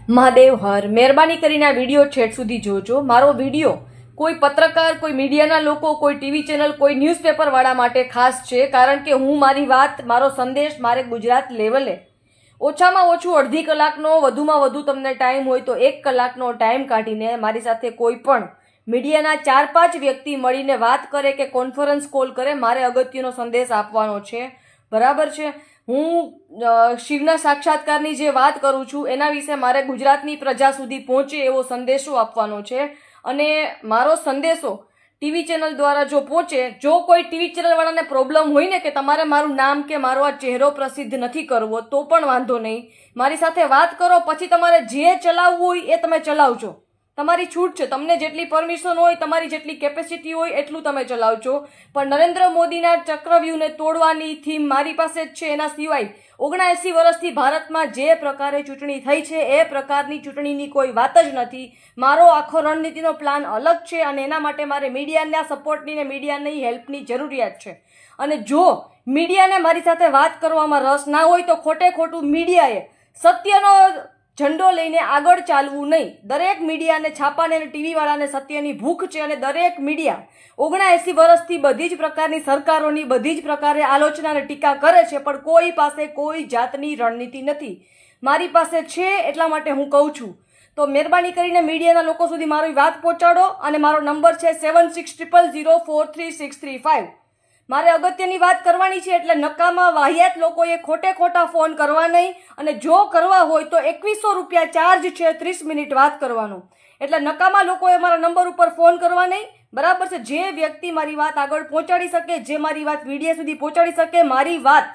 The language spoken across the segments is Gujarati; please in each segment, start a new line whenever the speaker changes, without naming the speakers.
મહાદેવ હર મહેરબાની કરીને આ વિડીયો છેટ સુધી જોજો। મારો વિડીયો કોઈ પત્રકાર, કોઈ મીડિયાના લોકો, કોઈ ટીવી ચેનલ, કોઈ ન્યૂઝપેપર વાળા માટે ખાસ છે, કારણ કે હું મારી વાત, મારો સંદેશ મારે ગુજરાત લેવલે ઓછામાં ઓછું અડધી કલાકનો, વધુમાં વધુ તમને ટાઈમ હોય તો 1 કલાકનો ટાઈમ કાઢીને મારી સાથે કોઈ પણ મીડિયાના 4-5 વ્યક્તિ મળીને વાત કરે કે કોન્ફરન્સ કોલ કરે, મારે અગત્યનો સંદેશ આપવાનો છે। બરાબર છે। હું શિવના સાક્ષાત્કારની જે વાત કરું છું એના વિશે મારે ગુજરાતની પ્રજા સુધી પહોંચે એવો સંદેશો આપવાનો છે, અને મારો સંદેશો ટીવી ચેનલ દ્વારા જો પહોંચે, જો કોઈ ટીવી ચેનલ વાળાને પ્રોબ્લેમ હોય ને કે તમારે મારું નામ કે મારો આ ચહેરો પ્રસિદ્ધ નથી કરવો, તો પણ વાંધો નહીં, મારી સાથે વાત કરો, પછી તમારે જે ચલાવવું હોય એ તમે ચલાવજો, તમારી છૂટ છે, તમને જેટલી પરમિશન હોય, તમારી જેટલી કેપેસિટી હોય એટલું તમે ચલાવજો। પણ નરેન્દ્ર મોદીના ચક્રવ્યૂહને તોડવાની થીમ મારી પાસે જ છે। એના સિવાય 79 વર્ષથી ભારતમાં જે પ્રકારે ચૂંટણી થઈ છે એ પ્રકારની ચૂંટણીની કોઈ વાત જ નથી। મારો આખો રણનીતિનો પ્લાન અલગ છે, અને એના માટે મારે મીડિયાના સપોર્ટની ને મીડિયાની હેલ્પની જરૂરિયાત છે। અને જો મીડિયાને મારી સાથે વાત કરવામાં રસ ના હોય તો ખોટે ખોટું મીડિયાએ સત્યનો ઝંડો લઈને આગળ ચાલવું નહીં। દરેક મીડિયાને, છાપાને અને ટીવી વાળાને સત્યની ભૂખ છે, અને દરેક મીડિયા 79 વર્ષથી બધી જ પ્રકારની સરકારોની બધી જ પ્રકારે આલોચના અને ટીકા કરે છે, પણ કોઈ પાસે કોઈ જાતની રણનીતિ નથી। મારી પાસે છે, એટલા માટે હું કહું છું। તો મહેરબાની કરીને મીડિયાના લોકો સુધી મારી વાત પહોંચાડો, અને મારો નંબર છે 7600043635। મારે અગત્યની વાત કરવાની છે, એટલે નકામા વાહિયાત લોકોએ ખોટે ખોટા ફોન કરવા નહીં, અને જો કરવા હોય તો 2100 રૂપિયા ચાર્જ છે 30 મિનિટ વાત કરવાનો, એટલે નકામા લોકોએ મારા નંબર ઉપર ફોન કરવા નહીં। બરાબર છે। જે વ્યક્તિ મારી વાત આગળ પહોંચાડી શકે, જે મારી વાત મીડિયા સુધી પહોંચાડી શકે, મારી વાત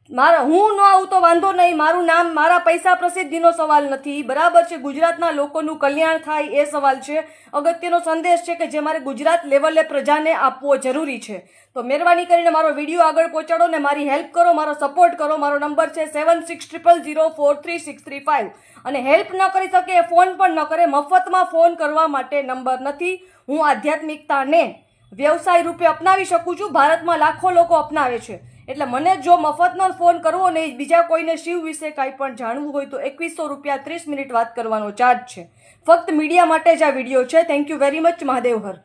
હું ન આવું તો વાંધો નહીં, મારું નામ, મારા પૈસા પ્રસિદ્ધિનો સવાલ નથી, બરાબર છે, ગુજરાતના લોકોનું કલ્યાણ થાય એ સવાલ છે। અગત્યનો સંદેશ છે કે જે મારે ગુજરાત લેવલે પ્રજાને આપવો જરૂરી છે। તો મહેરબાની કરીને મારો વિડીયો આગળ પહોંચાડો ને મારી હેલ્પ કરો, મારો સપોર્ટ કરો। મારો નંબર છે 7600043635। અને હેલ્પ ન કરી શકે, ફોન પણ ન કરે, મફતમાં ફોન કરવા માટે નંબર નથી। હું આધ્યાત્મિકતાને વ્યવસાય રૂપે અપનાવી શકું છું, ભારતમાં લાખો લોકો અપનાવે છે, એટલે મને જો મફતનો ફોન કરવો નહીં, બીજા કોઈને શિવ વિશે કાંઈ પણ જાણવું હોય તો 2100 રૂપિયા 30 મિનિટ વાત કરવાનો ચાર્જ છે। ફક્ત મીડિયા માટે જ આ વિડીયો છે। Thank you very much. Mahadev Har.